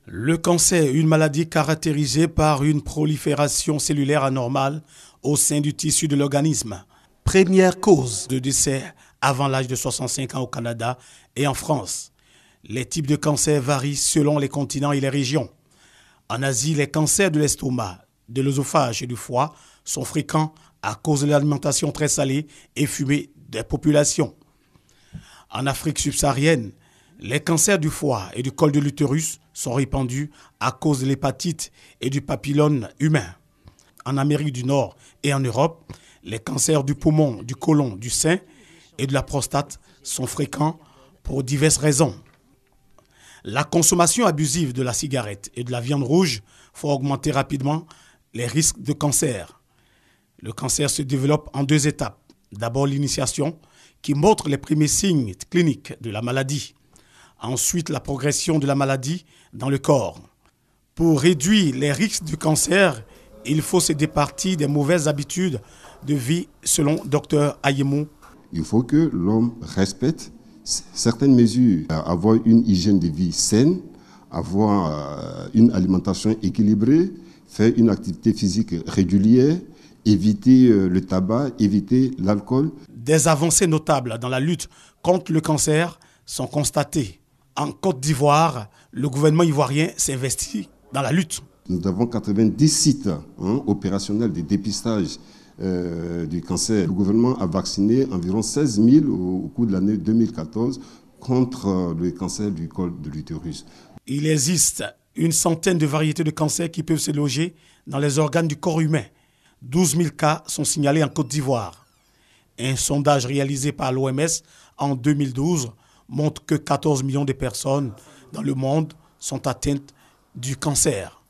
Le cancer, une maladie caractérisée par une prolifération cellulaire anormale au sein du tissu de l'organisme. Première cause de décès avant l'âge de 65 ans au Canada et en France. Les types de cancers varient selon les continents et les régions. En Asie, les cancers de l'estomac, de l'œsophage et du foie sont fréquents à cause de l'alimentation très salée et fumée des populations. En Afrique subsaharienne, les cancers du foie et du col de l'utérus sont répandus à cause de l'hépatite et du papillome humain. En Amérique du Nord et en Europe, les cancers du poumon, du côlon, du sein et de la prostate sont fréquents pour diverses raisons. La consommation abusive de la cigarette et de la viande rouge fait augmenter rapidement les risques de cancer. Le cancer se développe en deux étapes. D'abord l'initiation, qui montre les premiers signes cliniques de la maladie. Ensuite, la progression de la maladie dans le corps. Pour réduire les risques du cancer, il faut se départir des mauvaises habitudes de vie selon Dr Ayemou. Il faut que l'homme respecte certaines mesures, avoir une hygiène de vie saine, avoir une alimentation équilibrée, faire une activité physique régulière, éviter le tabac, éviter l'alcool. Des avancées notables dans la lutte contre le cancer sont constatées. En Côte d'Ivoire, le gouvernement ivoirien s'investit dans la lutte. Nous avons 90 sites opérationnels de dépistage du cancer. Le gouvernement a vacciné environ 16 000 au cours de l'année 2014 contre le cancer du col de l'utérus. Il existe une centaine de variétés de cancers qui peuvent se loger dans les organes du corps humain. 12 000 cas sont signalés en Côte d'Ivoire. Un sondage réalisé par l'OMS en 2012 montre que 14 millions de personnes dans le monde sont atteintes du cancer.